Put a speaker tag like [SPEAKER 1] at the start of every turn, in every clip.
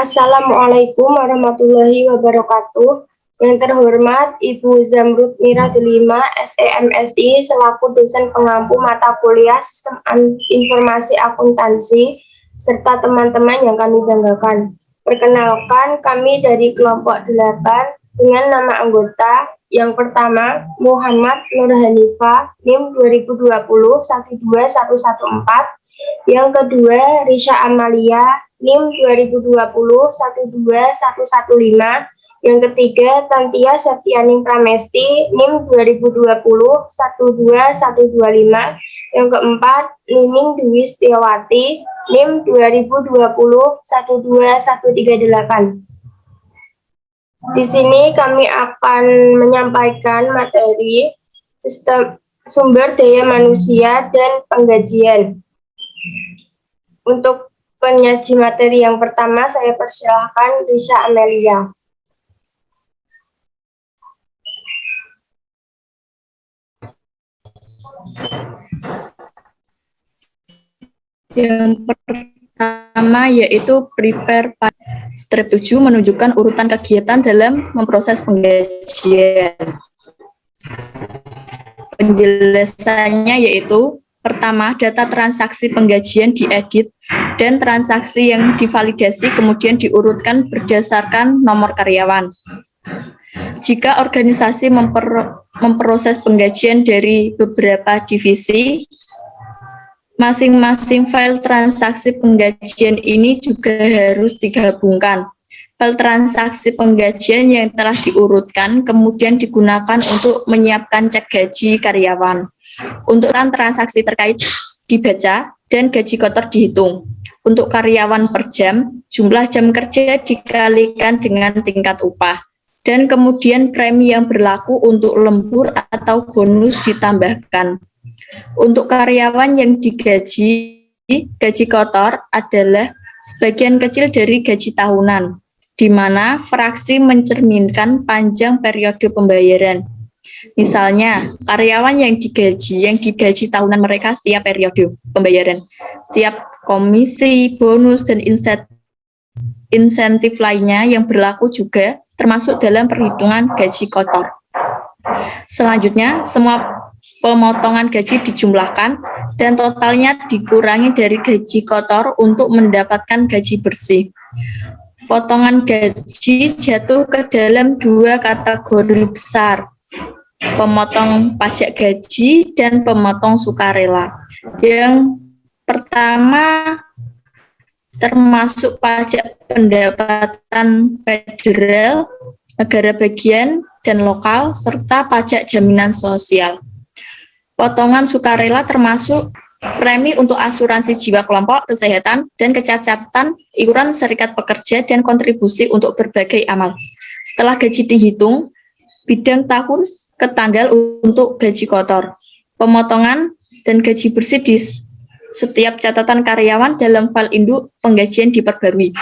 [SPEAKER 1] Assalamualaikum warahmatullahi wabarakatuh. Yang terhormat Ibu Zamrud Mira Delima, SEMSI, selaku dosen pengampu mata kuliah Sistem Informasi Akuntansi, serta teman-teman yang kami banggakan. Perkenalkan, kami dari kelompok 8 dengan nama anggota. Yang pertama, Muhammad Nur Hanifah, NIM 2020 12114. Yang kedua, Risha Amalia, NIM 2020 12115. Yang ketiga, Tantia Septianing Pramesti, NIM 2020 12125. Yang keempat, Nining Dwi Setiawati, NIM 2020 12138. Di sini kami akan menyampaikan materi sistem sumber daya manusia dan penggajian. Untuk penyaji materi yang pertama, saya persilahkan Risha Amelia.
[SPEAKER 2] Yang pertama yaitu prepare strip 7 menunjukkan urutan kegiatan dalam memproses penggajian. Penjelasannya yaitu pertama, data transaksi penggajian diedit dan transaksi yang divalidasi kemudian diurutkan berdasarkan nomor karyawan. Jika organisasi memproses penggajian dari beberapa divisi, masing-masing file transaksi penggajian ini juga harus digabungkan. File transaksi penggajian yang telah diurutkan kemudian digunakan untuk menyiapkan cek gaji karyawan. Untuk transaksi terkait dibaca dan gaji kotor dihitung. Untuk karyawan per jam, jumlah jam kerja dikalikan dengan tingkat upah. Dan kemudian premi yang berlaku untuk lembur atau bonus ditambahkan. Untuk karyawan yang digaji, gaji kotor adalah sebagian kecil dari gaji tahunan, di mana fraksi mencerminkan panjang periode pembayaran. Misalnya, karyawan yang digaji tahunan mereka setiap periode pembayaran, setiap komisi, bonus, dan insentif lainnya yang berlaku juga termasuk dalam perhitungan gaji kotor. Selanjutnya, semua pemotongan gaji dijumlahkan dan totalnya dikurangi dari gaji kotor untuk mendapatkan gaji bersih. Potongan gaji jatuh ke dalam dua kategori besar, pemotong pajak gaji dan pemotong sukarela. Yang pertama termasuk pajak pendapatan federal, negara bagian, dan lokal, serta pajak jaminan sosial. Potongan sukarela termasuk premi untuk asuransi jiwa kelompok, kesehatan, dan kecacatan, iuran serikat pekerja, dan kontribusi untuk berbagai amal. Setelah gaji dihitung, bidang tahun ke tanggal untuk gaji kotor. Pemotongan dan gaji bersih di setiap catatan karyawan dalam file induk penggajian diperbarui.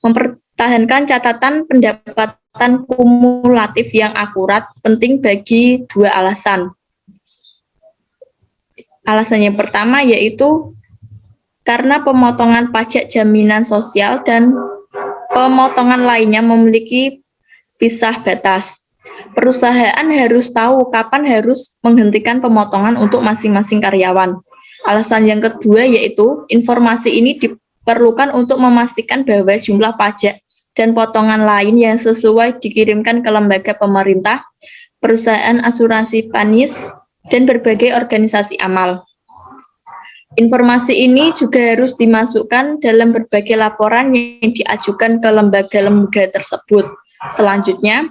[SPEAKER 2] Mempertahankan catatan pendapatan kumulatif yang akurat penting bagi dua alasan. Alasan yang pertama yaitu karena pemotongan pajak jaminan sosial dan pemotongan lainnya memiliki pisah batas. Perusahaan harus tahu kapan harus menghentikan pemotongan untuk masing-masing karyawan. Alasan yang kedua yaitu informasi ini diperlukan untuk memastikan bahwa jumlah pajak dan potongan lain yang sesuai dikirimkan ke lembaga pemerintah, perusahaan asuransi PANIS, dan berbagai organisasi amal. Informasi ini juga harus dimasukkan dalam berbagai laporan yang diajukan ke lembaga-lembaga tersebut. Selanjutnya,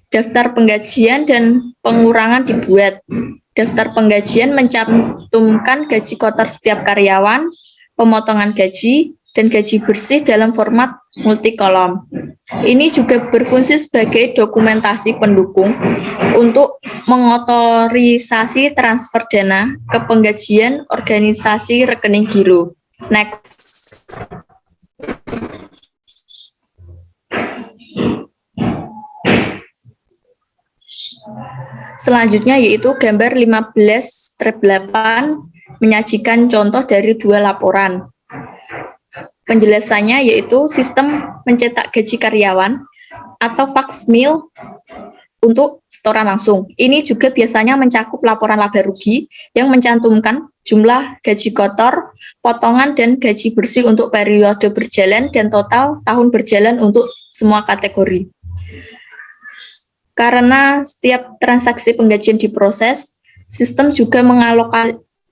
[SPEAKER 2] daftar penggajian dan pengurangan dibuat. Daftar penggajian mencantumkan gaji kotor setiap karyawan, pemotongan gaji, dan gaji bersih dalam format multikolom. Ini juga berfungsi sebagai dokumentasi pendukung untuk mengotorisasi transfer dana ke penggajian organisasi rekening giro. Next. Selanjutnya yaitu gambar 15/8 menyajikan contoh dari dua laporan. Penjelasannya yaitu sistem mencetak gaji karyawan atau faksmil untuk setoran langsung. Ini juga biasanya mencakup laporan laba rugi yang mencantumkan jumlah gaji kotor, potongan dan gaji bersih untuk periode berjalan dan total tahun berjalan untuk semua kategori. Karena setiap transaksi penggajian diproses, sistem juga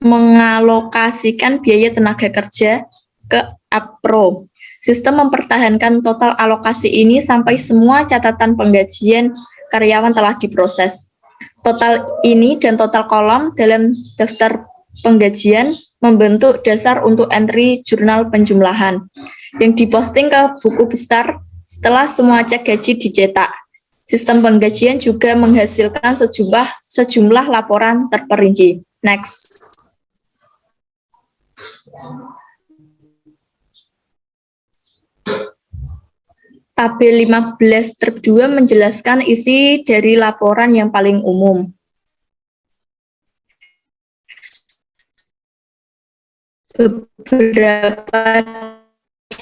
[SPEAKER 2] mengalokasikan biaya tenaga kerja ke APRO. Sistem mempertahankan total alokasi ini sampai semua catatan penggajian karyawan telah diproses. Total ini dan total kolom dalam daftar penggajian membentuk dasar untuk entry jurnal penjumlahan yang diposting ke buku besar setelah semua cek gaji dicetak. Sistem penggajian juga menghasilkan sejumlah laporan terperinci. Next. Tabel 15 strip 2 menjelaskan isi dari laporan yang paling umum. Beberapa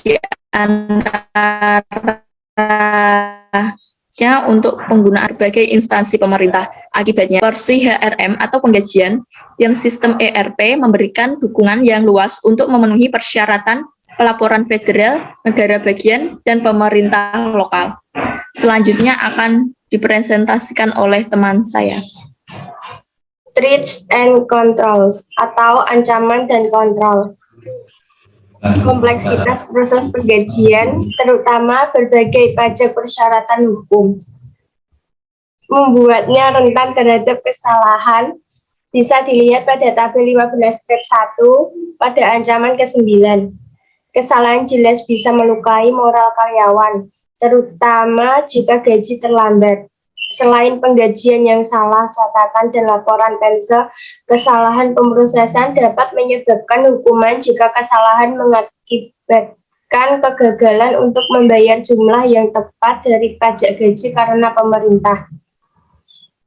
[SPEAKER 2] di antaranya untuk penggunaan berbagai instansi pemerintah. Akibatnya, porsi HRM atau penggajian yang sistem ERP memberikan dukungan yang luas untuk memenuhi persyaratan pelaporan federal, negara bagian, dan pemerintah lokal. Selanjutnya akan dipresentasikan oleh teman saya.
[SPEAKER 1] Threats and controls atau ancaman dan kontrol. Kompleksitas proses penggajian, terutama berbagai pajak persyaratan hukum, membuatnya rentan terhadap kesalahan. Bisa dilihat pada tabel 15 strip 1 pada ancaman ke-9. Kesalahan jelas bisa melukai moral karyawan, terutama jika gaji terlambat. Selain penggajian yang salah, catatan dan laporan pensil, kesalahan pemrosesan dapat menyebabkan hukuman jika kesalahan mengakibatkan kegagalan untuk membayar jumlah yang tepat dari pajak gaji karena pemerintah.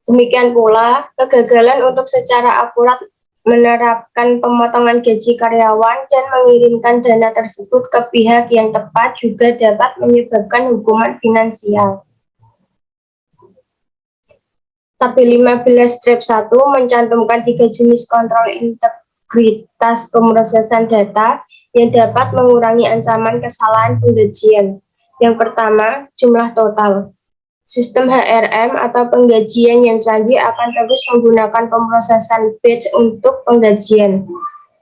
[SPEAKER 1] Demikian pula, kegagalan untuk secara akurat menerapkan pemotongan gaji karyawan dan mengirimkan dana tersebut ke pihak yang tepat juga dapat menyebabkan hukuman finansial. Tabel 15 strip 1 mencantumkan 3 jenis kontrol integritas pemrosesan data yang dapat mengurangi ancaman kesalahan penggajian. Yang pertama, jumlah total. Sistem HRM atau penggajian yang canggih akan terus menggunakan pemrosesan batch untuk penggajian.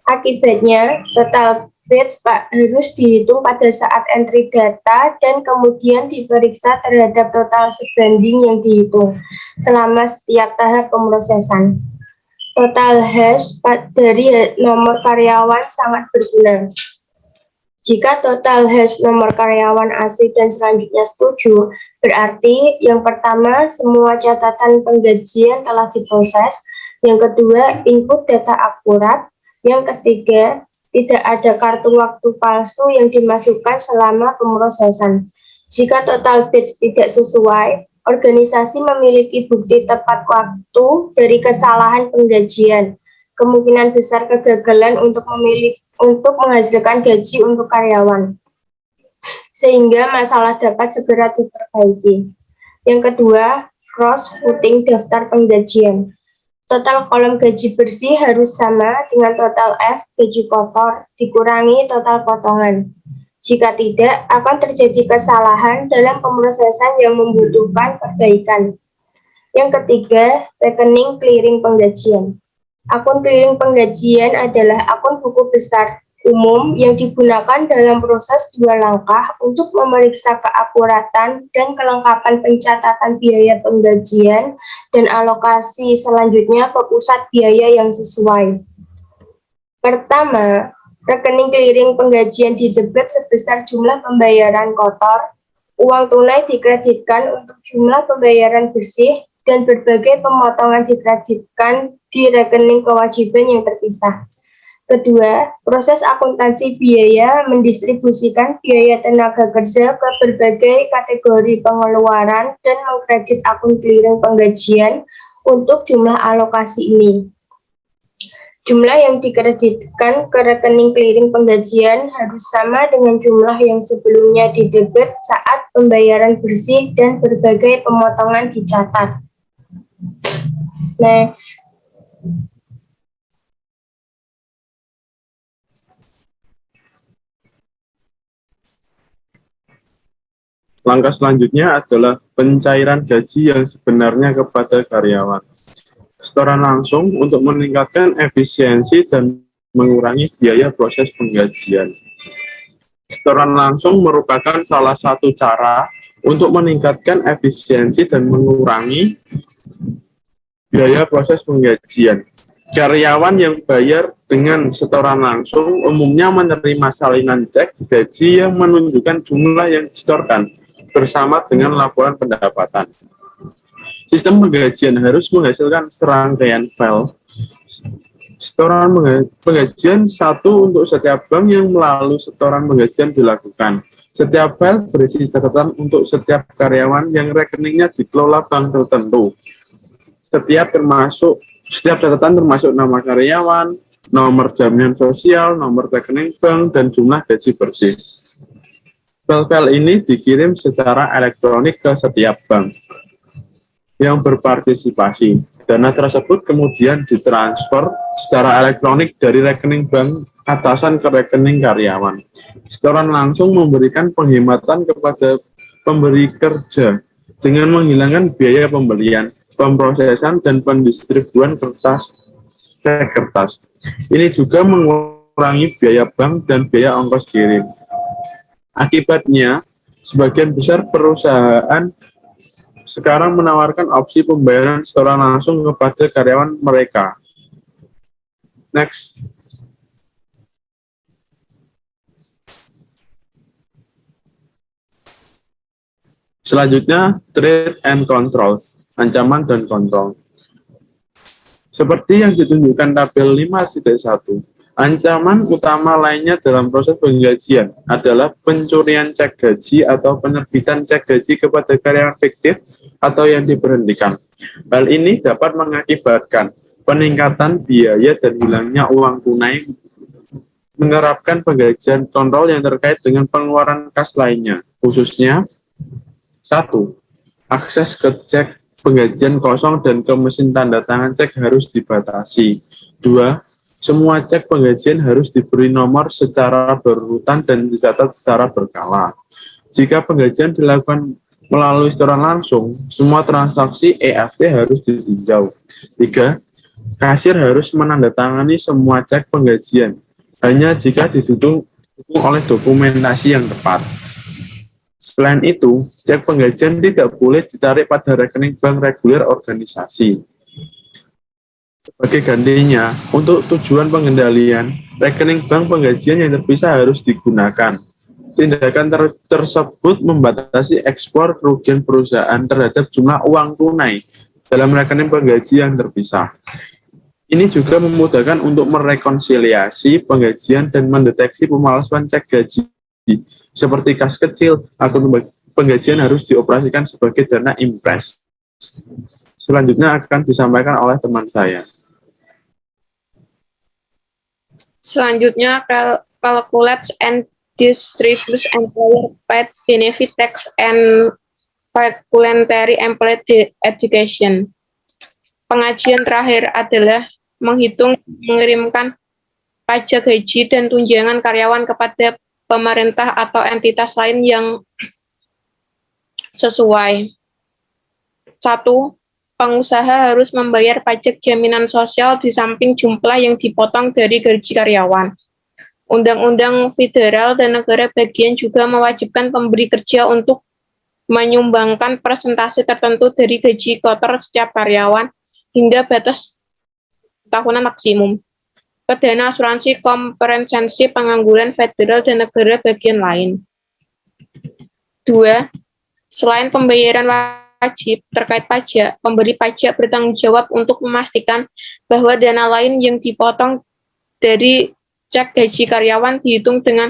[SPEAKER 1] Akibatnya, total batch harus dihitung pada saat entry data dan kemudian diperiksa terhadap total sebanding yang dihitung selama setiap tahap pemrosesan. Total hash dari nomor karyawan sangat berguna. Jika total hash nomor karyawan asli dan selanjutnya setuju, berarti yang pertama, semua catatan penggajian telah diproses. Yang kedua, input data akurat. Yang ketiga, tidak ada kartu waktu palsu yang dimasukkan selama pemrosesan. Jika total batch tidak sesuai, organisasi memiliki bukti tepat waktu dari kesalahan penggajian. Kemungkinan besar kegagalan untuk menghasilkan gaji untuk karyawan, sehingga masalah dapat segera diperbaiki. Yang kedua, cross-routing daftar penggajian. Total kolom gaji bersih harus sama dengan total F gaji kotor dikurangi total potongan. Jika tidak, akan terjadi kesalahan dalam pemrosesan yang membutuhkan perbaikan. Yang ketiga, rekening clearing penggajian. Akun clearing penggajian adalah akun buku besar umum yang digunakan dalam proses 2 langkah untuk memeriksa keakuratan dan kelengkapan pencatatan biaya penggajian dan alokasi selanjutnya ke pusat biaya yang sesuai. Pertama, rekening clearing penggajian didebit sebesar jumlah pembayaran kotor, uang tunai dikreditkan untuk jumlah pembayaran bersih, dan berbagai pemotongan dikreditkan di rekening kewajiban yang terpisah. Kedua, proses akuntansi biaya mendistribusikan biaya tenaga kerja ke berbagai kategori pengeluaran dan mengkredit akun clearing penggajian untuk jumlah alokasi ini. Jumlah yang dikreditkan ke rekening clearing penggajian harus sama dengan jumlah yang sebelumnya didebit saat pembayaran bersih dan berbagai pemotongan dicatat. Next.
[SPEAKER 3] Langkah selanjutnya adalah pencairan gaji yang sebenarnya kepada karyawan. Setoran langsung untuk meningkatkan efisiensi dan mengurangi biaya proses penggajian. Setoran langsung merupakan salah satu cara untuk meningkatkan efisiensi dan mengurangi biaya proses penggajian. Karyawan yang bayar dengan setoran langsung umumnya menerima salinan cek gaji yang menunjukkan jumlah yang disetorkan bersama dengan laporan pendapatan. Sistem penggajian harus menghasilkan serangkaian file setoran penggajian satu untuk setiap bank yang melalui setoran penggajian dilakukan. Setiap file berisi catatan untuk setiap karyawan yang rekeningnya dikelola bank tertentu. Setiap catatan termasuk nama karyawan, nomor jaminan sosial, nomor rekening bank, dan jumlah gaji bersih. File-file ini dikirim secara elektronik ke setiap bank yang berpartisipasi. Dana tersebut kemudian ditransfer secara elektronik dari rekening bank atasan ke rekening karyawan. Setoran langsung memberikan penghematan kepada pemberi kerja dengan menghilangkan biaya pembelian, pemrosesan, dan pendistribuan kertas. Ini juga mengurangi biaya bank dan biaya ongkos kirim. Akibatnya, sebagian besar perusahaan sekarang menawarkan opsi pembayaran setoran langsung kepada karyawan mereka. Next. Selanjutnya, threat and controls, ancaman dan kontrol. Seperti yang ditunjukkan tabel 5.1, ancaman utama lainnya dalam proses penggajian adalah pencurian cek gaji atau penerbitan cek gaji kepada karyawan fiktif atau yang diberhentikan. Hal ini dapat mengakibatkan peningkatan biaya dan hilangnya uang tunai. Menerapkan penggajian kontrol yang terkait dengan pengeluaran kas lainnya, khususnya 1. Akses ke cek penggajian kosong dan ke mesin tanda tangan cek harus dibatasi. 2. Semua cek penggajian harus diberi nomor secara berurutan dan dicatat secara berkala. Jika penggajian dilakukan melalui setoran langsung, semua transaksi EFT harus ditinjau. 3. Kasir harus menandatangani semua cek penggajian, hanya jika didukung oleh dokumentasi yang tepat. Selain itu, cek penggajian tidak boleh ditarik pada rekening bank reguler organisasi. Sebagai gantinya, untuk tujuan pengendalian, rekening bank penggajian yang terpisah harus digunakan. Tindakan tersebut membatasi ekspor kerugian perusahaan terhadap jumlah uang tunai dalam rekening penggajian terpisah. Ini juga memudahkan untuk merekonsiliasi penggajian dan mendeteksi pemalsuan cek gaji. Seperti kas kecil, akun penggajian harus dioperasikan sebagai dana impres. Selanjutnya akan disampaikan oleh teman saya.
[SPEAKER 4] Selanjutnya, calculate and distribute employer paid benefit tax and voluntary employee education. Pengajian terakhir adalah menghitung mengirimkan pajak gaji dan tunjangan karyawan kepada pemerintah atau entitas lain yang sesuai. 1. Pengusaha harus membayar pajak jaminan sosial di samping jumlah yang dipotong dari gaji karyawan. Undang-undang federal dan negara bagian juga mewajibkan pemberi kerja untuk menyumbangkan persentase tertentu dari gaji kotor setiap karyawan hingga batas tahunan maksimum ke dana asuransi komprehensif pengangguran federal dan negara bagian lain. 2. Selain pembayaran wajib terkait pajak, pemberi pajak bertanggung jawab untuk memastikan bahwa dana lain yang dipotong dari cek gaji karyawan dihitung dengan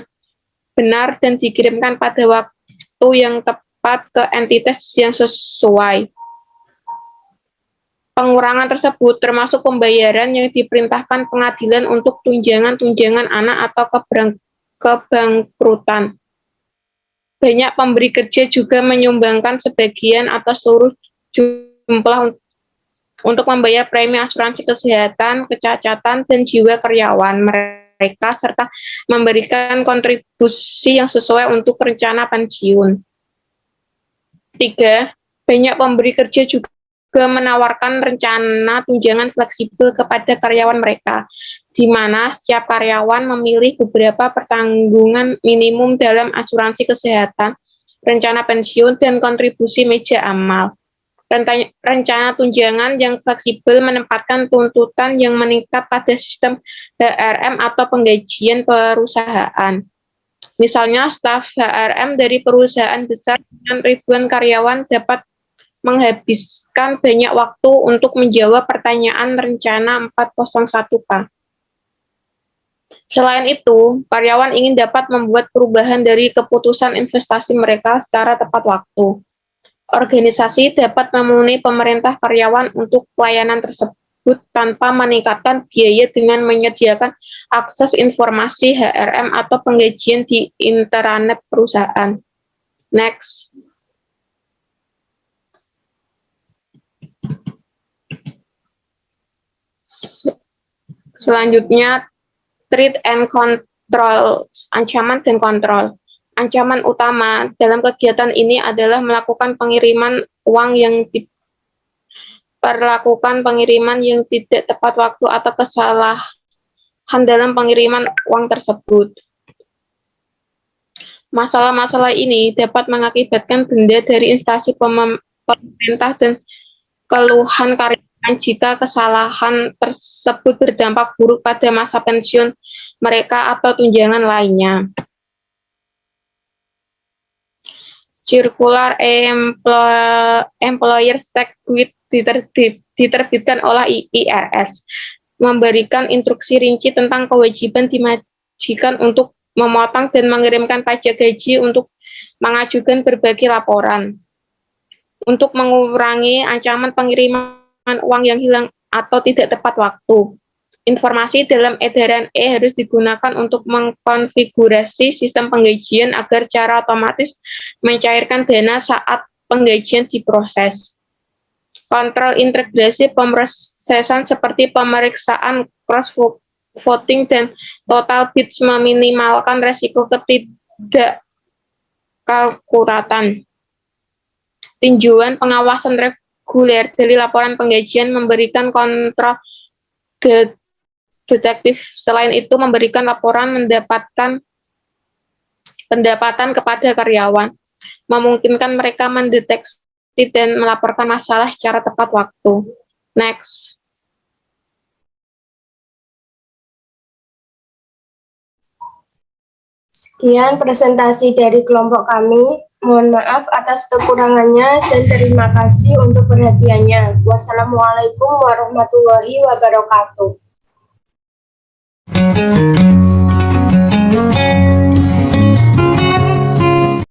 [SPEAKER 4] benar dan dikirimkan pada waktu yang tepat ke entitas yang sesuai. Pengurangan tersebut termasuk pembayaran yang diperintahkan pengadilan untuk tunjangan-tunjangan anak atau kebangkrutan. Banyak pemberi kerja juga menyumbangkan sebagian atau seluruh jumlah untuk membayar premi asuransi kesehatan, kecacatan, dan jiwa karyawan mereka, serta memberikan kontribusi yang sesuai untuk rencana pensiun. 3. Banyak pemberi kerja juga menawarkan rencana tunjangan fleksibel kepada karyawan mereka, di mana setiap karyawan memilih beberapa pertanggungan minimum dalam asuransi kesehatan, rencana pensiun, dan kontribusi meja amal. Rencana tunjangan yang fleksibel menempatkan tuntutan yang meningkat pada sistem HRM atau penggajian perusahaan. Misalnya, staf HRM dari perusahaan besar dengan ribuan karyawan dapat menghabiskan banyak waktu untuk menjawab pertanyaan rencana 401K. Selain itu, karyawan ingin dapat membuat perubahan dari keputusan investasi mereka secara tepat waktu. Organisasi dapat memenuhi pemerintah karyawan untuk pelayanan tersebut tanpa meningkatkan biaya dengan menyediakan akses informasi HRM atau penggajian di intranet perusahaan. Next. Selanjutnya, treat and control, ancaman dan kontrol. Ancaman utama dalam kegiatan ini adalah melakukan pengiriman uang yang tidak tepat waktu atau kesalahan dalam pengiriman uang tersebut. Masalah-masalah ini dapat mengakibatkan denda dari instansi pemerintah dan keluhan karyawan jika kesalahan tersebut berdampak buruk pada masa pensiun mereka atau tunjangan lainnya. Circular Employer Tax Guide diterbitkan oleh IRS, memberikan instruksi rinci tentang kewajiban dimajikan untuk memotong dan mengirimkan pajak gaji untuk mengajukan berbagai laporan. Untuk mengurangi ancaman pengiriman uang yang hilang atau tidak tepat waktu, informasi dalam edaran E harus digunakan untuk mengkonfigurasi sistem penggajian agar secara otomatis mencairkan dana saat penggajian diproses. Kontrol integrasi pemrosesan seperti pemeriksaan cross-voting dan total bits meminimalkan resiko ketidakakuratan. Tinjauan pengawasan reguler dari laporan penggajian memberikan kontrol detektif. Selain itu, memberikan laporan mendapatkan pendapatan kepada karyawan, memungkinkan mereka mendeteksi dan melaporkan masalah secara tepat waktu. Next.
[SPEAKER 1] Sekian presentasi dari kelompok kami. Mohon maaf atas kekurangannya dan terima kasih untuk perhatiannya. Wassalamualaikum warahmatullahi wabarakatuh.